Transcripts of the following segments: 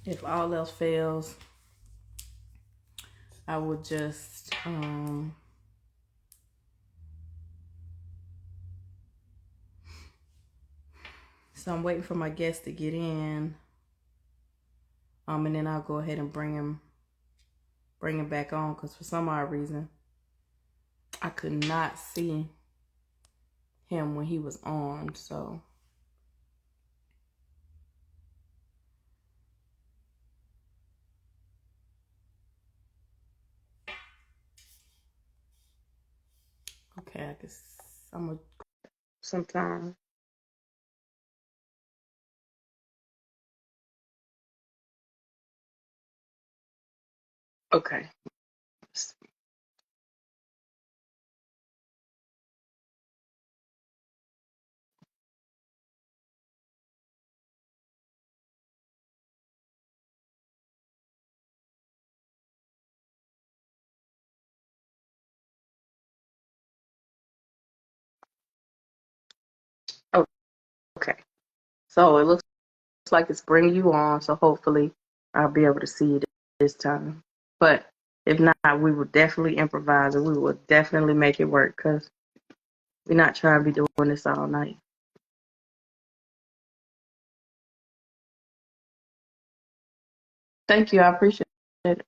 If all else fails, I would just so I'm waiting for my guest to get in. And then I'll go ahead and bring him back on, because for some odd reason I could not see him when he was on. So okay, I guess I'm gonna sometime. Okay. Okay. So it looks like it's bringing you on. So hopefully I'll be able to see it this time. But if not, we will definitely improvise, and we will definitely make it work, because we're not trying to be doing this all night. Thank you. I appreciate it.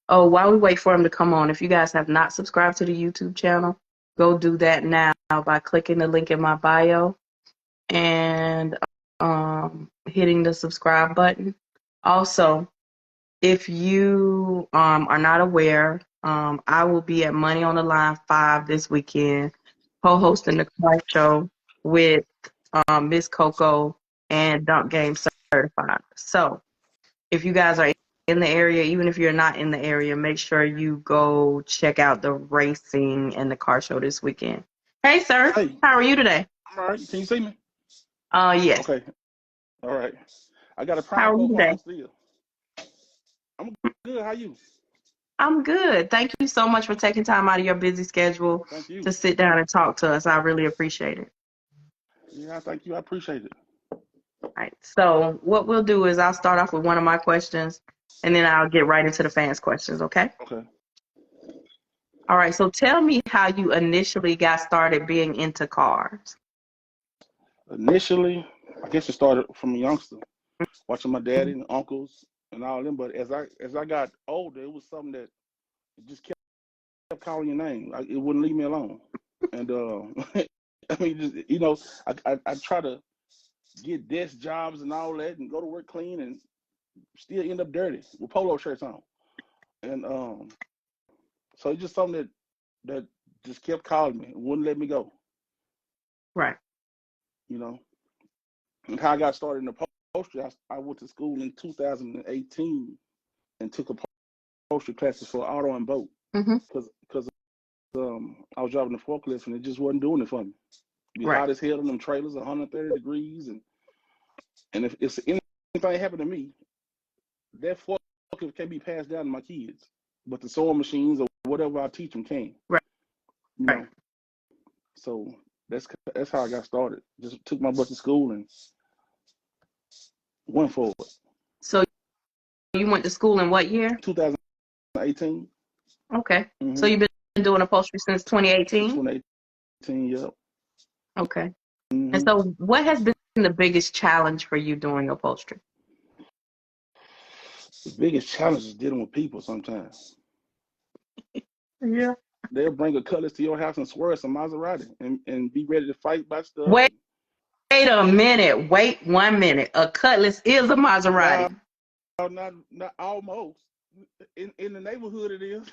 Oh, while we wait for him to come on, if you guys have not subscribed to the YouTube channel, go do that now by clicking the link in my bio and hitting the subscribe button. Also, if you are not aware, I will be at Money on the Line 5 this weekend, co-hosting the car show with Miss Coco and Dunk Game Certified. So if you guys are in the area, even if you're not in the area, make sure you go check out the racing and the car show this weekend. Hey, sir. Hey, How are you today? I'm all right. Can you see me? Yes. Okay. All right. I got a How prime are you four today? phone still. I'm good. How you? I'm good. Thank you so much for taking time out of your busy schedule Thank to you. sit down and talk to us. I really appreciate it. Yeah, thank you. I appreciate it. All right. So what we'll do is I'll start off with one of my questions, and then I'll get right into the fans' questions, okay? Okay. All right. So tell me how you initially got started being into cars. Initially, I guess it started from a youngster, watching my daddy and uncles and all them. But as I got older, it was something that just kept calling your name. It wouldn't leave me alone. And I mean, just I try to get desk jobs and all that, and go to work clean, and still end up dirty with polo shirts on. And so it's just something that just kept calling me, wouldn't let me go. Right. You know, and how I got started in the upholstery. I went to school in 2018 and took upholstery classes for auto and boat Mm-hmm. because I was driving the forklift and it just wasn't doing it for me. It'd be Right. hot as hell in them trailers, 130 degrees, and if anything happened to me, that forklift can't be passed down to my kids, but the sewing machines or whatever I teach them can. Right. You Right. know, so that's how I got started. Just took my butt to school and went for it. So you went to school in what year? 2018. Okay. So Mm-hmm. you've been doing upholstery since Since 2018? 2018, yep. Okay. And Mm-hmm. so what has been the biggest challenge for you doing upholstery? The biggest challenge is dealing with people sometimes. Yeah. They'll bring a cutlass to your house and swear it's a Maserati and be ready to fight by stuff. Wait a minute. Wait 1 minute. A Cutlass is a No, Maserati. not almost. In the neighborhood it is.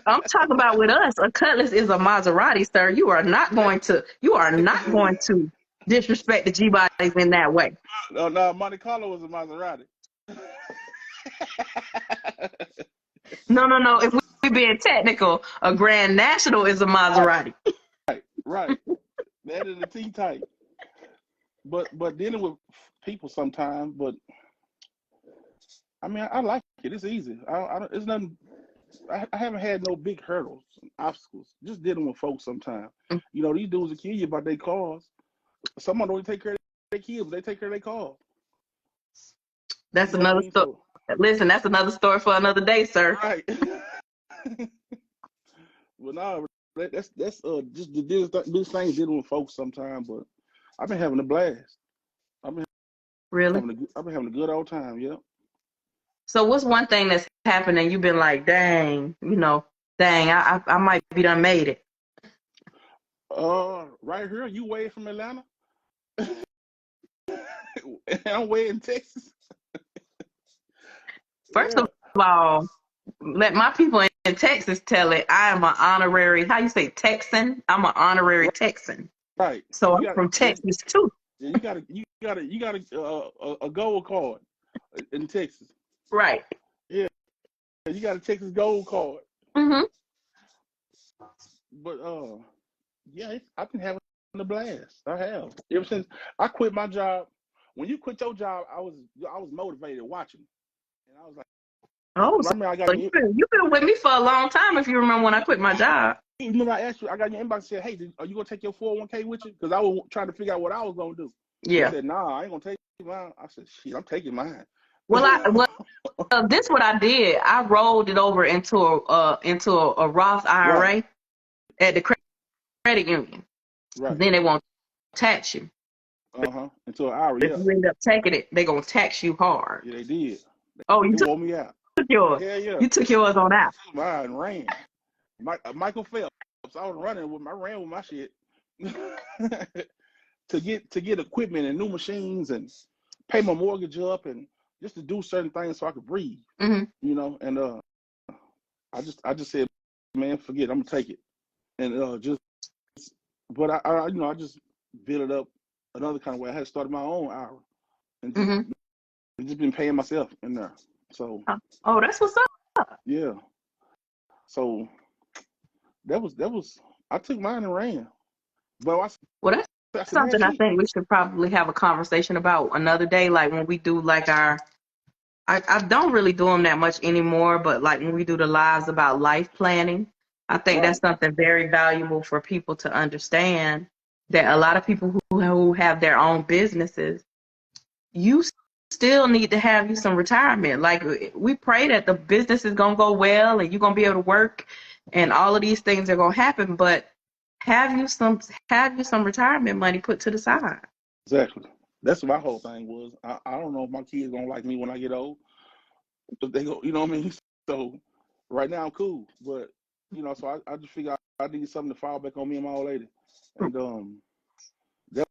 I'm talking about with us. A Cutlass is a Maserati, sir. You are not going to disrespect the G bodies in that way. No, Monte Carlo was a Maserati. No, no, no. If we being technical, a Grand National is a Maserati. Right. That is the T type. But dealing with people sometimes. But I mean, I like it. It's easy. It's nothing. I haven't had no big hurdles, obstacles. Just dealing with folks sometimes. These dudes will kill you about their cars. Someone don't even take care of their kids, they take care of their cars. That's You know what I another mean? story. So, Listen, that's another story for another day, sir. right. Well, no, that's just these things dealing with folks sometimes. But I've been having a blast. I've been Really? I've been having a good old time. Yeah. So what's one thing that's happened and you've been like, dang, I might be done made it. Right here, you way from Atlanta, and I'm way in Texas. First Yeah. of all, let my people in Texas tell it. I am an honorary, how you say Texan? I'm an honorary Texan. Right. So You I'm got from yeah, Texas too. you got a gold card in Texas. Right. Yeah, you got a Texas gold card. Mm-hmm. But yeah, I've been having a blast. I have ever since I quit my job. When you quit your job, I was motivated watching, and I was like, Oh, so remember I got so your you've been with me for a long time if you remember when I quit my job. remember I asked you, I got your inbox and said, hey, are you gonna take your 401k with you? Because I was trying to figure out what I was gonna do. You Yeah. said, nah, I ain't gonna take mine. I said, shit, I'm taking mine. Well, this what I did. I rolled it over into a Roth Right, IRA at the credit union. right. Then they won't tax you. Until an hour, If yeah. you end up taking it, they're gonna tax you hard. Yeah, they did. Oh, you They wore me out. took yours. Yeah, yeah. You took yours on I out. took mine and ran. Michael Phelps. I was running with I ran with my shit to get equipment and new machines and pay my mortgage up and just to do certain things so I could breathe. Mm-hmm. You know, and I just said, man, forget it, I'm gonna take it. And just but I just built it up another kind of way. I had started my own hour and Mm-hmm. just been paying myself in there. So Oh, that's what's up. yeah. So that was I took mine and ran. But Well, I that's said, man, something I shit. think we should probably have a conversation about another day, like when we do like I don't really do them that much anymore, but like when we do the lives about life planning, I think that's Right. something very valuable for people to understand that a lot of people who have their own businesses, you still need to have you some retirement. Like we pray that the business is going to go well and you're going to be able to work and all of these things are going to happen, but have you some retirement money put to the side. Exactly. That's what my whole thing was. I don't know if my kids gonna like me when I get old. But they go, you know what I mean? So right now I'm cool. But so I just figured I need something to fall back on me and my old lady. And that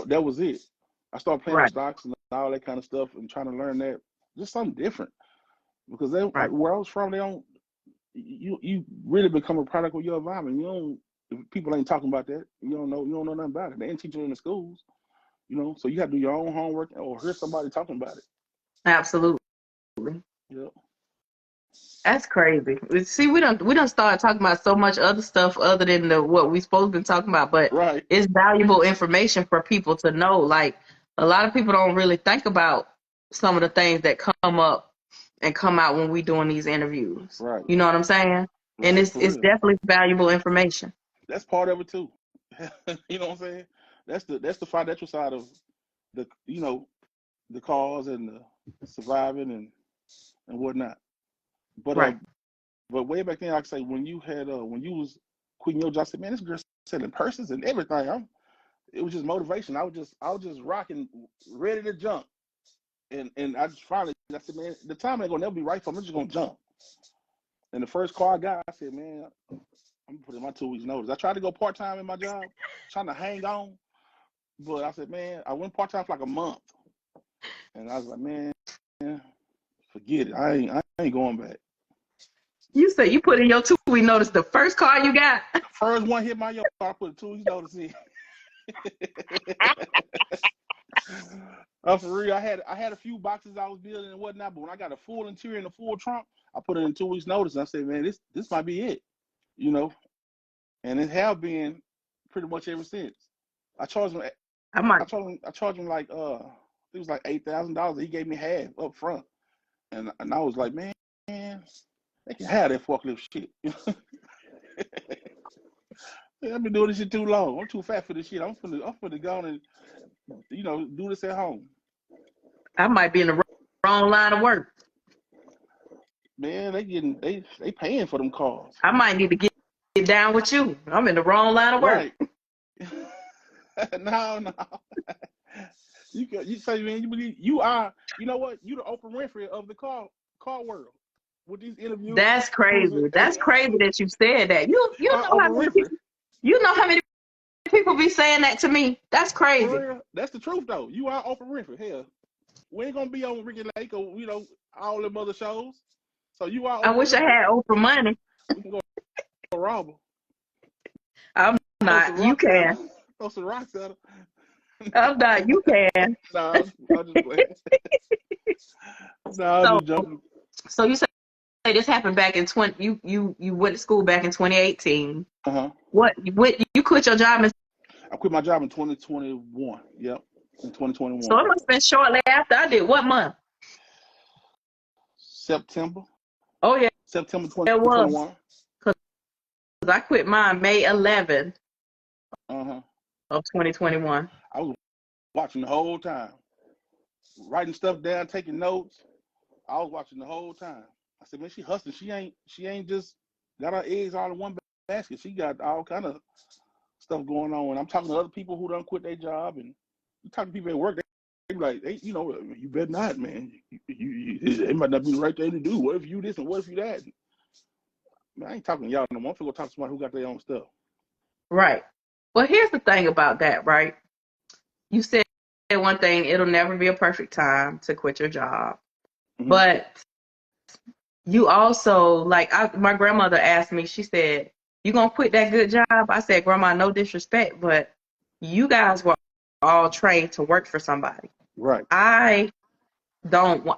that was it. I started playing with Right, stocks and all that kind of stuff and trying to learn that just something different. Because right. where I was from, they don't you really become a product of your environment. You don't if people ain't talking about that, you don't know nothing about it. They ain't teaching you in the schools. So you have to do your own homework or hear somebody talking about it. Absolutely. Yep. That's crazy. See, we don't start talking about so much other stuff other than what we supposed to be talking about, but Right. it's valuable information for people to know. Like a lot of people don't really think about some of the things that come up and come out when we doing these interviews. Right. You know what I'm saying? And Right. it's For real. definitely valuable information. That's part of it too. You know what I'm saying? That's the financial side of the the cause and the surviving and whatnot. But Right. but way back then, like I say, when you was quitting your job, I said, man, this girl selling purses and everything. It was just motivation. I was just rocking, ready to jump. And I just finally I said, man, the time ain't gonna never be right for me. I'm just gonna jump. And the first car I got, I said, man, I'm gonna put in my 2 weeks notice. I tried to go part time in my job, trying to hang on, but I said, man, I went part time for like a month, and I was like, man, forget it. I ain't going back. You say you put in your 2 week notice the first car you got. First one hit my yard, I put a 2 weeks notice in. For real, I had a few boxes I was building and whatnot, but when I got a full interior and a full trunk, I put it in 2 weeks notice. And I said, man, this might be it, you know, and it have been pretty much ever since. I charged him. I might. I charged him like it was like $8,000. He gave me half up front, and I was like, man, they can have that forklift shit. Yeah, I've been doing this shit too long. I'm too fat for this shit. I'm finna go on and do this at home. I might be in the wrong line of work. Man, they paying for them cars. I might need to get down with you. I'm in the wrong line of work. Right. No. You say, man, you believe you are, you know what? You the Oprah Winfrey of the car world. With these interviews, That's crazy. you That's crazy that you said that. You are know how Oprah many Winfrey. people be saying that to me? That's For crazy. real. That's the truth though. You are Oprah Winfrey. Hell, we ain't gonna be on Ricky Lake or all them other shows. So you are I Oprah wish I Winfrey. had Oprah money. We can go rob her. I'm Throw some not. You rocks at can. her. Throw some rocks at her. I'm not. You can. Nah, I'm just playing. Nah, I'm So just joking. so you say this happened back in 20 you went to school back in 2018. Uh-huh. What you quit your job in, I quit my job in 2021. Yep. In so 2021. it must have been shortly after I did. What month? September. Oh yeah, September it was. 2021. Because I quit mine May 11th Uh-huh. of 2021. I was watching the whole time. Writing stuff down, taking notes. I was watching the whole time. I said, man, she hustling. She ain't just got her eggs all in one basket. She got all kind of stuff going on. And I'm talking to other people who done quit their job, and you talk to people at work, they be like, hey, you better not, man. It might not be the right thing to do. What if you this and what if you that? Man, I ain't talking to y'all no more. I'm gonna go talk to somebody who got their own stuff. Right. Well, here's the thing about that, right? You said one thing, it'll never be a perfect time to quit your job. Mm-hmm. But you also, like, my grandmother asked me, she said, you gonna quit that good job? I said, Grandma, no disrespect, but you guys were all trained to work for somebody. Right. I don't,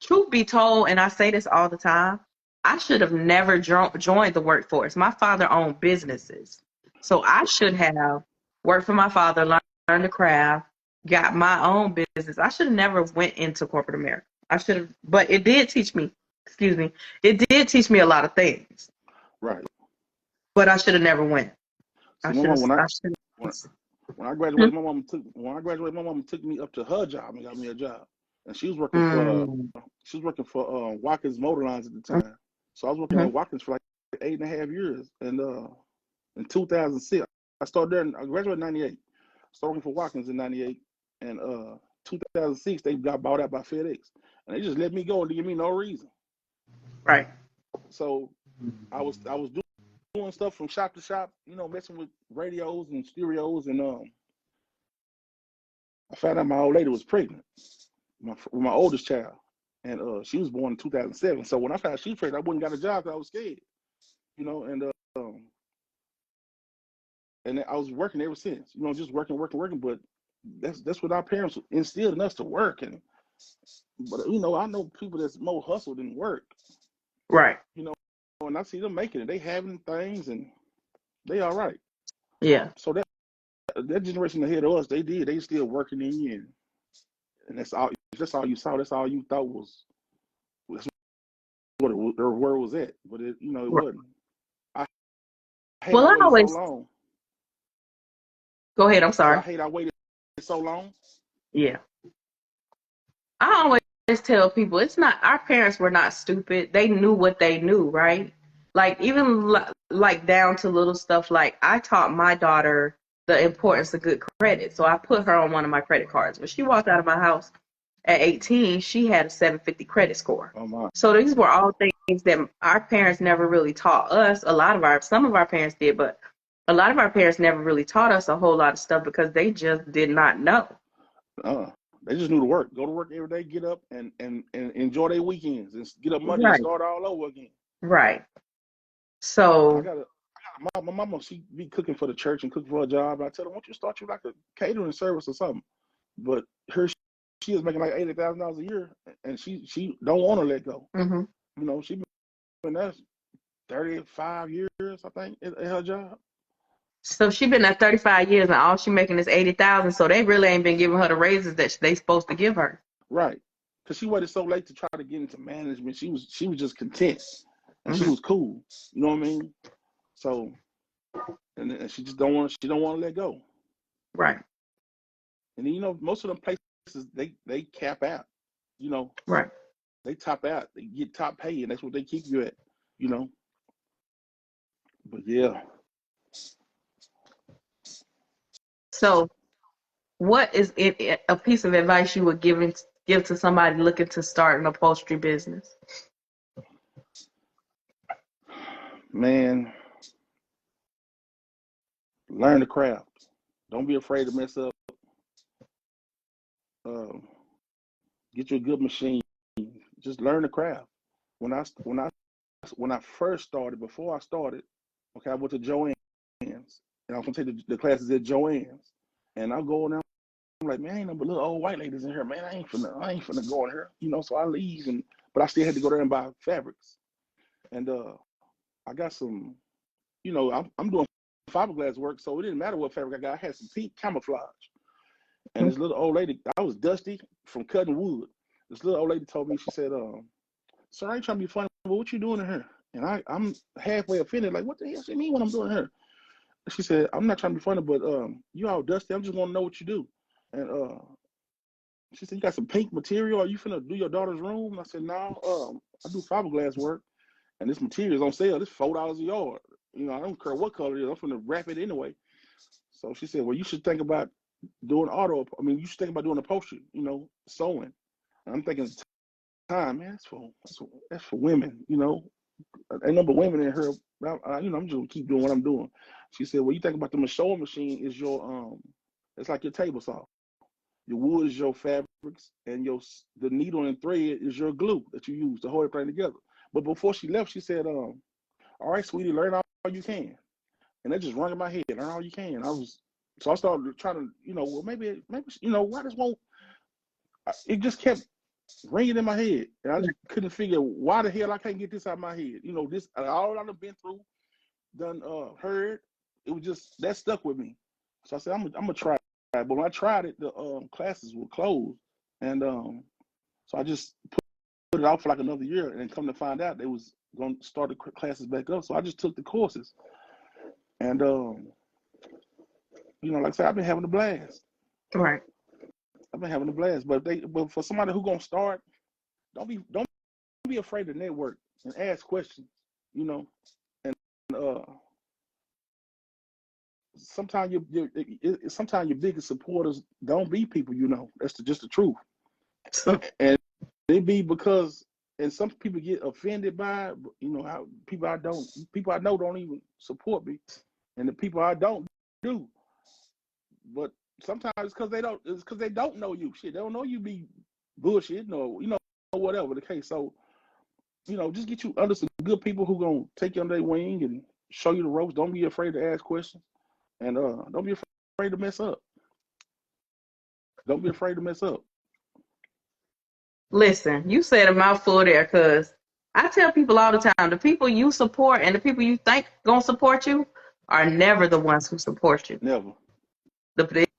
truth be told, and I say this all the time, I should have never joined the workforce. My father owned businesses. So I should have worked for my father, learned the craft, got my own business. I should have never went into corporate America. I should have, but it did teach me, excuse me, it did teach me a lot of things. Right. But I should have never went. See, my mom, I should have. when I graduated, my mom took me up to her job and got me a job, and Mm, she was working for Watkins Motor Lines at the time. So I was working mm-hmm. at Watkins for like 8.5 years, and in 2006, I graduated in '98. Started working for Watkins in '98, and 2006 they got bought out by FedEx, and they just let me go and didn't give me no reason. Right. So I was doing stuff from shop to shop, messing with radios and stereos, and I found out my old lady was pregnant, with my oldest child, and she was born in 2007. So when I found out she was pregnant, I wouldn't got a job because I was scared, um, and I was working ever since, just working. But that's what our parents instilled in us to work, but I know people that's more hustle than work, Right. and I see them making it. They having things and they all right. Yeah. So that generation ahead of us, they still working in, and that's all. That's all you saw. That's all you thought was what their word was at. But it Right. wasn't. I hate Well, I I waited so always long. go ahead. I'm I said I sorry. hate I waited so long. Yeah. I always tell people it's not, our parents were not stupid. They knew what they knew, right? Like even like down to little stuff like I taught my daughter the importance of good credit. So I put her on one of my credit cards. When she walked out of my house at 18, she had a 750 credit score. Oh my. So these were all things that our parents never really taught us. Some of our parents did, but a lot of our parents never really taught us a whole lot of stuff because they just did not know. Uh, they just knew to work. Go to work every day. Get up and enjoy their weekends and get up Monday and Right. start all over again. Right. I So got my mama. She be cooking for the church and cooking for a job. I tell her, why don't you start you like a catering service or something? But her, she is making like $80,000 a year, and she don't want to let go. mhm. She been there 35 years, I think, at her job. So she been at 35 years and all she making is 80,000. So they really ain't been giving her the raises that they supposed to give her. Right. Because she waited so late to try to get into management. She was just content, and she Hmm. was cool. You know what I mean? So and she just don't want to let go. Right. And then, you know, most of them places they cap out. You know, Right. they top out. They get top pay, and that's what they keep you at. You know. But yeah. So, what is it, a piece of advice you would give to somebody looking to start an upholstery business? Man, learn the craft. Don't be afraid to mess up. Um, get you a good machine. Just learn the craft. When I first started, before I started, okay, I went to Joann's, and I was gonna take the classes at Joann's, and I'm going out. I'm like, man, ain't no but little old white ladies in here, man. I ain't finna go in here, you know. So I leave, but I still had to go there and buy fabrics, and I got some, you know, I'm doing fiberglass work, so it didn't matter what fabric I got. I had some pink camouflage, and this little old lady, I was dusty from cutting wood. This little old lady told me, she said, "Sir, I ain't trying to be funny, but what you doing in here?" And I'm halfway offended, like, what the hell she mean what I'm doing here? She said, "I'm not trying to be funny, but you all dusty. I'm just want to know what you do." And she said, "You got some pink material? Are you finna do your daughter's room?" And I said, "No, I do fiberglass work, and this material is on sale. It's $4 a yard. You know, I don't care what color it is. I'm finna wrap it anyway." So she said, "Well, you should think about doing you should think about doing upholstery, you know, sewing." And I'm thinking, time, man, that's for women, you know. Ain't number of women in here. You know, I'm just gonna keep doing what I'm doing. She said, "Well, you think about the sewing machine is your it's like your table saw. Your wood is your fabrics, and the needle and thread is your glue that you use to hold everything together." But before she left, she said, "All right, sweetie, learn all you can." And that just rung in my head. Learn all you can. So I started trying to, you know, well, maybe, you know, why this won't. It just kept ringing in my head, and I just couldn't figure why the hell I can't get this out of my head. You know, this all I've been through, done heard. It was just that stuck with me. So I said, I'm gonna try it. But when I tried it, the classes were closed, and so I just put it off for like another year, and then come to find out they was gonna start the classes back up. So I just took the courses, and you know, like I said, I've been having a blast. Right. I've been having a blast. But for somebody who gonna start, don't be afraid to network and ask questions. You know, and sometimes sometimes your biggest supporters don't be people you know. That's just the truth. And it be because, and some people get offended by it, you know, how people I know don't even support me, and the people I don't do. But sometimes it's because they don't know you. Shit, they don't know you be bullshit, no, you know, whatever the case. So, you know, just get you under some good people who gonna take you under their wing and show you the ropes. Don't be afraid to ask questions, and don't be afraid to mess up. Don't be afraid to mess up. Listen, you said a mouthful there, because I tell people all the time, the people you support and the people you think gonna support you are never the ones who support you. Never.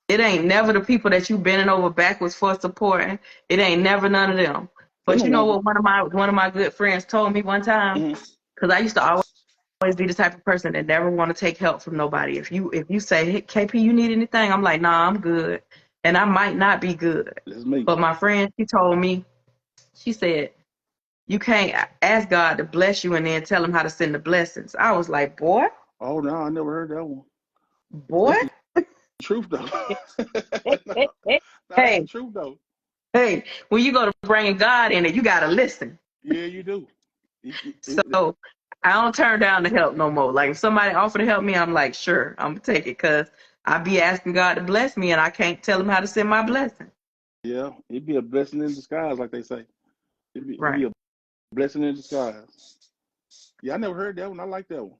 It ain't never the people that you bending over backwards for supporting. It ain't never none of them. They But don't you know want what one of my good friends told me one time? you. Because I used to always be the type of person that never want to take help from nobody. If you say, "Hey, KP, you need anything?" I'm like, "Nah, I'm good," and I might not be good. That's me. But my friend, she told me, she said, "You can't ask God to bless you and then tell him how to send the blessings." I was like, boy, Oh no, I never heard that one. boy. That's the truth though. No, that's the Hey, truth though. hey, when you go to bringing God in it, you got to listen. Yeah, you do. So I don't turn down the help no more. Like if somebody offer to help me, I'm like, sure, I'm going to take it, because I be asking God to bless me and I can't tell him how to send my blessing. Yeah, it'd be a blessing in disguise, like they say. It'd be Right. a blessing in disguise. Yeah, I never heard that one. I like that one.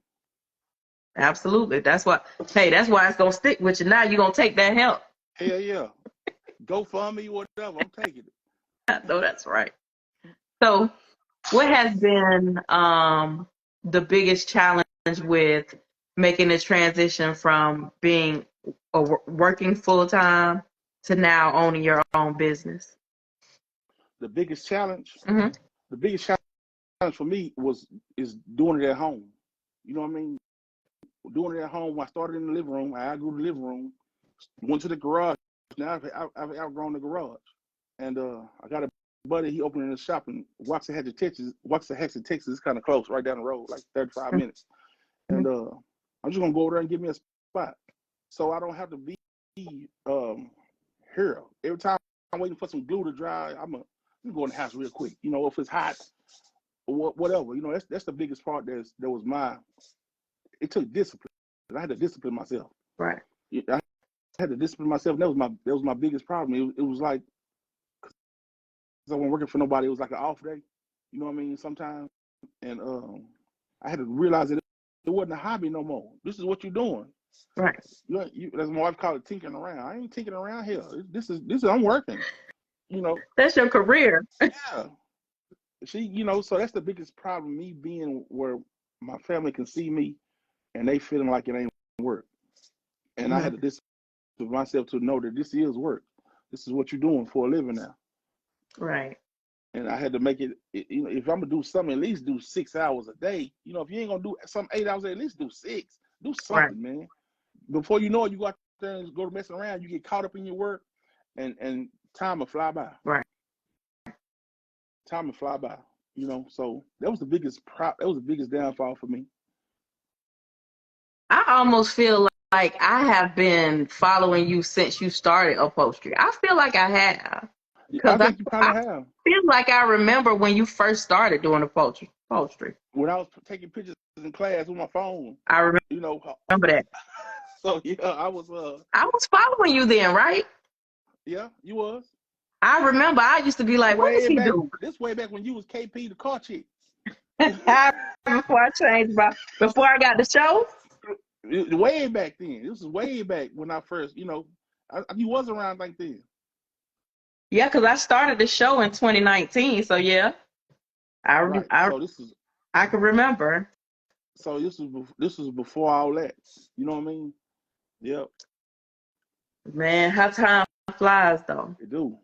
Absolutely. That's why it's going to stick with you. Now you're going to take that help. Hell yeah. Go fund me, whatever. I'm taking it. I know that's right. So what has been the biggest challenge with making the transition from being working full time to now owning your own business? The biggest challenge, Mm-hmm. the biggest challenge for me is doing it at home. You know what I mean? doing it at home. I started in the living room. I outgrew the living room. Went to the garage. Now I've outgrown the garage. And I got a buddy. He opened a shop in Waxahachie, Texas. It's kind of close, right down the road, like 35 minutes. And I'm just gonna go over there and give me a spot, so I don't have to be here every time. I'm waiting for some glue to dry. I'm go in the house real quick. You know, if it's hot or whatever. You know, that's the biggest part. That was it took discipline. I had to discipline myself. Right. I had to discipline myself. That was my biggest problem. It was like, because I wasn't working for nobody. It was like an off day. You know what I mean? Sometimes, and I had to realize that it wasn't a hobby no more. This is what you're doing. Right. As my wife called it, tinkering around. I ain't tinkering around here. This is I'm working. You know. That's your career. Yeah. So that's the biggest problem. Me being where my family can see me, and they feeling like it ain't work. And I had to discipline myself to know that this is work. This is what you're doing for a living now. Right. And I had to make it, if I'm gonna do something, at least do 6 hours a day. You know, if you ain't gonna do some 8 hours, at least do 6. Do something, man. Before you know it, you go out there and go to messing around. You get caught up in your work, and time will fly by. Right. Time will fly by. You know, so that was the biggest downfall for me. I almost feel like I have been following you since you started upholstery. I feel like I have. I think you probably have. Feel like I remember when you first started doing upholstery. When I was taking pictures in class with my phone. I remember. You know. Remember that. So yeah, I was following you then, right? Yeah, you was. I remember. I used to be like, "What is he doing?" This way back when you was KP the car chick. Before I got the show. Way back then. This is way back when I first, you was around like then. Yeah, because I started the show in 2019. So yeah, I can remember. So this was before all that. You know what I mean? Yep. Man, how time flies though. It do.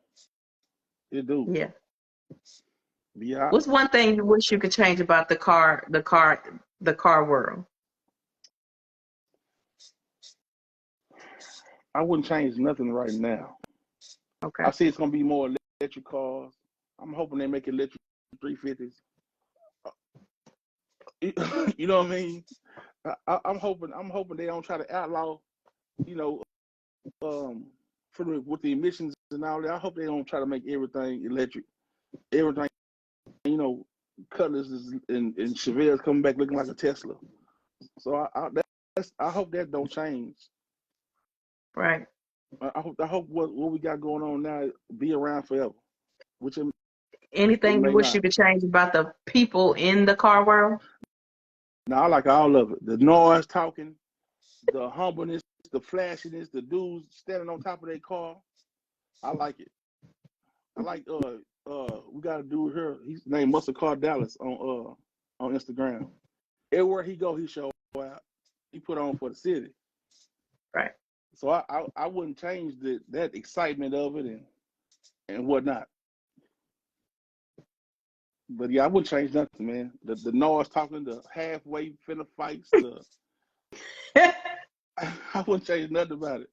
Yeah. Yeah. What's one thing you wish you could change about the car world? I wouldn't change nothing right now. Okay. I see it's gonna be more electric cars. I'm hoping they make electric 350s. You know what I mean? I'm hoping they don't try to outlaw, with the emissions and all that. I hope they don't try to make everything electric. Everything, Cutlass and Chevelle's coming back looking like a Tesla. So I hope that don't change. Right. I hope what we got going on now be around forever. Anything you wish you could change about the people in the car world? No, I like all of it. The noise talking, the humbleness, the flashiness, the dudes standing on top of their car. I like it. I like we got a dude here. He's named Muscle Car Dallas on Instagram. Everywhere he go, he show out. He put on for the city. Right. So I wouldn't change that excitement of it and whatnot. But yeah, I wouldn't change nothing, man. The noise talking, the halfway finna fights, I wouldn't change nothing about it.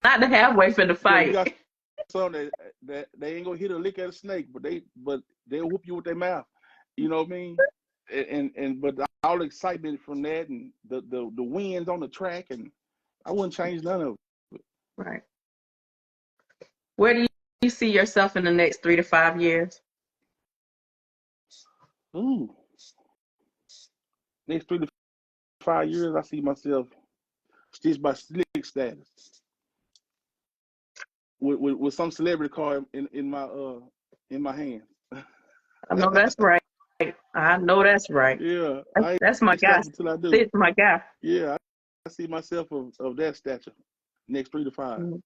Not the halfway finna fight. Yeah, you got some that they ain't gonna hit a lick at a snake, but they'll whoop you with their mouth. You know what I mean? But all the excitement from that and the winds on the track, and I wouldn't change none of it. Right. Where do you see yourself in the next 3 to 5 years? Ooh. Next 3 to 5 years, I see myself Stitch by Slick status with some celebrity car in my hand. I know that's right. I know that's right. Yeah, that's my guy. Stitch, my guy. Yeah, I see myself of that stature next 3 to 5. Mm-hmm.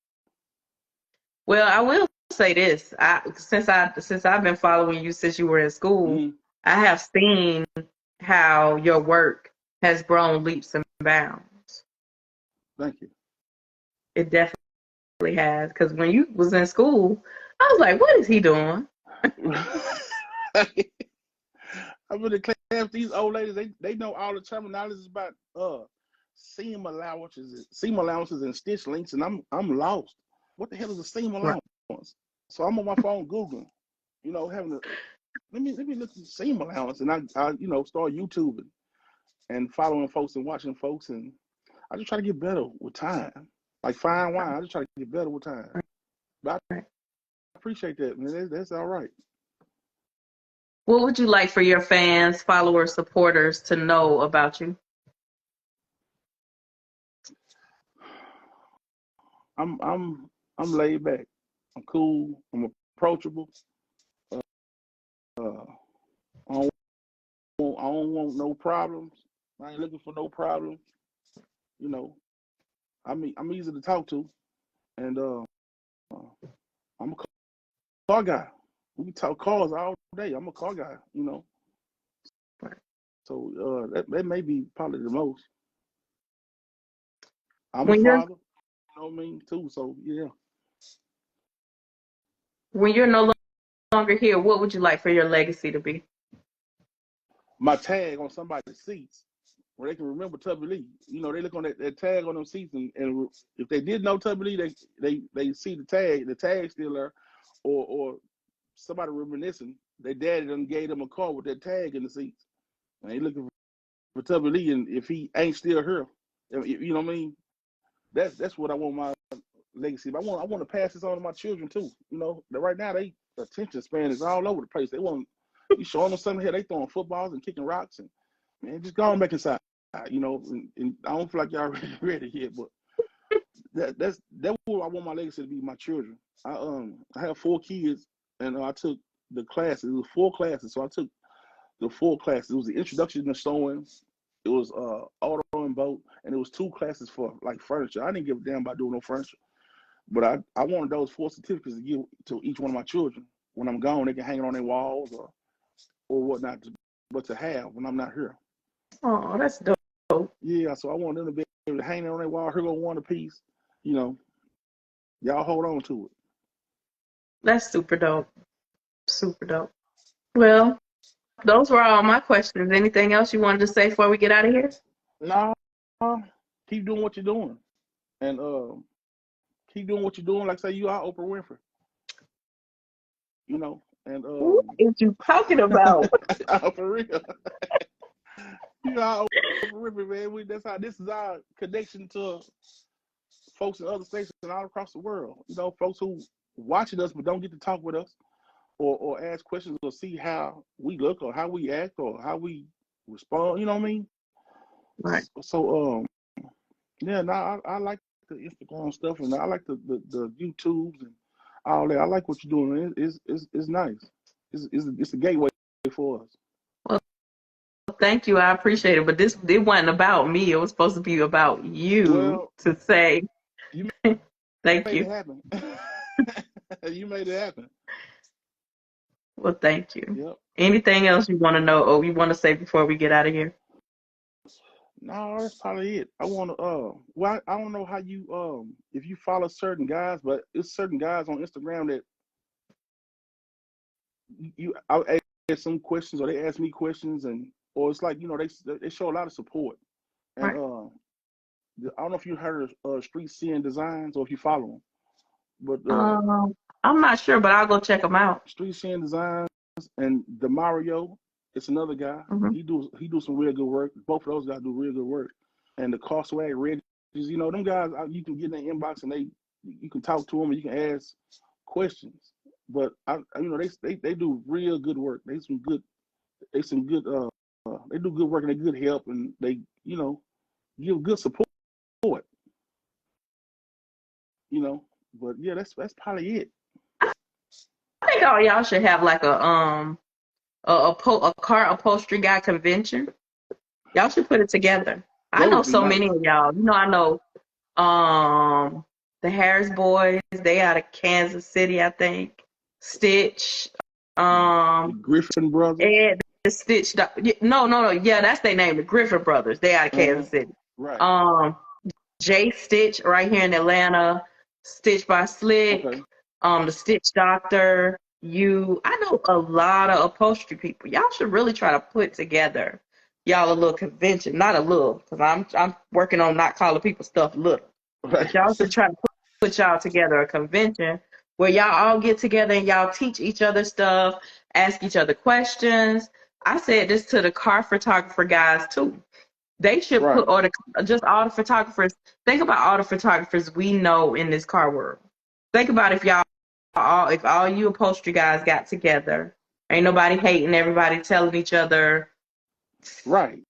Well, I will say this: since I've been following you since you were in school, mm-hmm. I have seen how your work has grown leaps and bounds. Thank you. It definitely has, because when you was in school, I was like, "What is he doing?" I'm in the class. These old ladies, they know all the terminology about seam allowances and stitch links, and I'm lost. What the hell is a seam Right. allowance? So I'm on my phone googling, having to let me look at the seam allowance, and I start YouTubing and following folks and watching folks, and I just try to get better with time, like fine wine. I just try to get better with time. But I appreciate that, man. That's all right. What would you like for your fans, followers, supporters to know about you? I'm laid back. I'm cool. I'm approachable. Uh, I don't want no problems. I ain't looking for no problems. I'm easy to talk to, and I'm a car guy. We can talk cars all day. I'm a car guy. So that may be probably the most. I'm a When you're father. You know what I mean too. So yeah. when you're no longer here, what would you like for your legacy to be? My tag on somebody's seats where they can remember Tubby Lee. They look on that tag on them seats, and if they did know Tubby Lee, they see the tag still there, or somebody reminiscing. Their daddy done gave them a car with that tag in the seats, and they looking for Tubby Lee, and if he ain't still here, you know what I mean. That's what I want my legacy. But I want to pass this on to my children too. Right now they attention span is all over the place. They want you showing them something here. They throwing footballs and kicking rocks, and man, just go on back inside. And I don't feel like y'all ready yet, but that's what I want my legacy to be. My children. I have 4 kids, and I took the classes. It was 4 classes, so I took the 4 classes. It was the introduction to sewing. It was auto and boat, and it was 2 classes for like furniture. I didn't give a damn about doing no furniture, but I wanted those 4 certificates to give to each one of my children. When I'm gone, they can hang it on their walls or whatnot, but to have when I'm not here. Oh, that's dope. Yeah, so I want them to be able to hang it on their wall. Here go one apiece. Y'all hold on to it. That's super dope. Super dope. Well, those were all my questions. Anything else you wanted to say before we get out of here? No, keep doing what you're doing, and keep doing what you're doing. Like say you are Oprah Winfrey, and What are you talking about? for real, you are Oprah Winfrey, man. This is our connection to folks in other states and all across the world. Folks who watching us but don't get to talk with us or ask questions or see how we look or how we act or how we respond. You know what I mean? Right. So yeah, now I like the Instagram stuff and I like the YouTubes and all that. I like what you're doing. It's nice. It's a gateway for us. Well, thank you. I appreciate it. But it wasn't about me. It was supposed to be about you Well, to say you thank made it you. happen. You made it happen. Well, thank you. Yep. Anything else you want to know or you want to say before we get out of here? No, that's probably it. I want to well, I don't know how you if you follow certain guys, but it's certain guys on Instagram that I ask some questions or they ask me questions or it's like they show a lot of support and Right. I don't know if you heard of Street Seeing Designs or if you follow them, but I'm not sure, but I'll go check them out. Street Seeing Designs and Demario, it's another guy. Mm-hmm. He do some real good work. Both of those guys do real good work. And the Car Swag Red, them guys you can get in their inbox and you can talk to them and you can ask questions. But they do real good work. They do good work and they good help and they give good support. But yeah, that's probably it. I think all y'all should have like a car upholstery guy convention. Y'all should put it together. I That know would be so nice. many of y'all. I know the Harris boys, they out of Kansas City, I think. Stitch, The Griffin brothers. Ed the Stitch. No. Yeah, that's their name, the Griffin brothers. They out of Kansas City. Right. J Stitch right here in Atlanta. Stitch by Slick. Okay. The Stitch Doctor. I know a lot of upholstery people. Y'all should really try to put together y'all a little convention. Not a little, because I'm working on not calling people stuff little. But Right. y'all should try to put y'all together a convention where y'all all get together and y'all teach each other stuff, ask each other questions. I said this to the car photographer guys too. They should Right. put just all the photographers. Think about all the photographers we know in this car world. Think about if all you upholstery guys got together. Ain't nobody hating, everybody telling each other Right.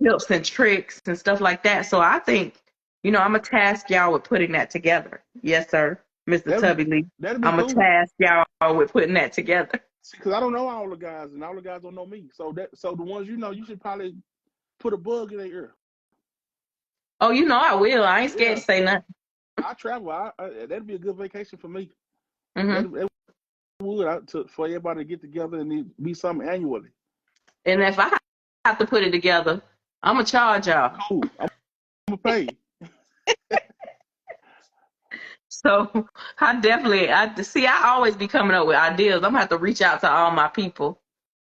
tips and tricks and stuff like that. So I think, I'm going to task y'all with putting that together. Yes, sir, Mr. That'd be Tubby Lee. that'd be I'm going to cool. task y'all with putting that together. Because I don't know all the guys, and all the guys don't know me. So the ones you know, you should probably put a bug in their ear. Oh, I will. I ain't scared Yeah, to say nothing. I travel. That'd be a good vacation for me. Hmm. That would for everybody to get together and it be something annually. And if I have to put it together, I'm going to charge y'all. Cool. I'm gonna pay. So I always be coming up with ideas. I'm going to have to reach out to all my people.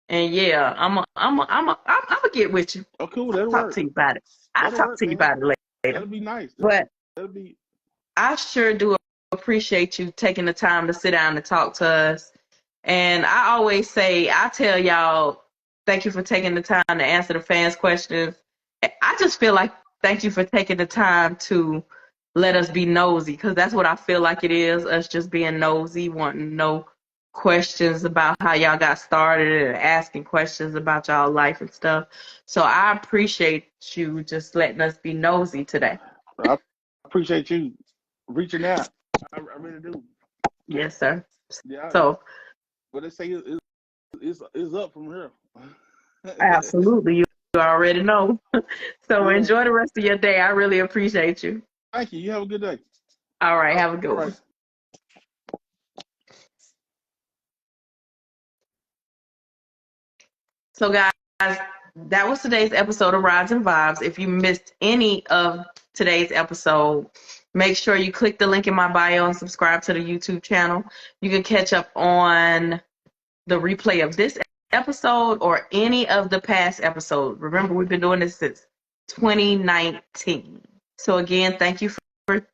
And yeah, I'm gonna get with you. Oh, cool. I'll That'll talk work. to you about it. I'll That'll talk work, to you man. about it later. That'll be nice. But That'll be. I sure do appreciate you taking the time to sit down and talk to us. And I always say, I tell y'all, thank you for taking the time to answer the fans' questions. I just feel like thank you for taking the time to let us be nosy, because that's what I feel like it is, us just being nosy, wanting to know questions about how y'all got started and asking questions about y'all life and stuff. So I appreciate you just letting us be nosy today. I appreciate you reaching out. I really do. Yes, sir. Yeah. So But they say it's up from here. absolutely, you already know. So Yeah. enjoy the rest of your day. I really appreciate you. Thank you. You have a good day. All right, have a All good right. one. So, guys, that was today's episode of Rides and Vibes. If you missed any of today's episode, make sure you click the link in my bio and subscribe to the YouTube channel. You can catch up on the replay of this episode or any of the past episodes. Remember, we've been doing this since 2019. So, again, thank you for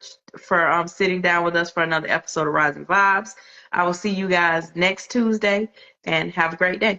sitting down with us for another episode of Rides and Vibes. I will see you guys next Tuesday, and have a great day.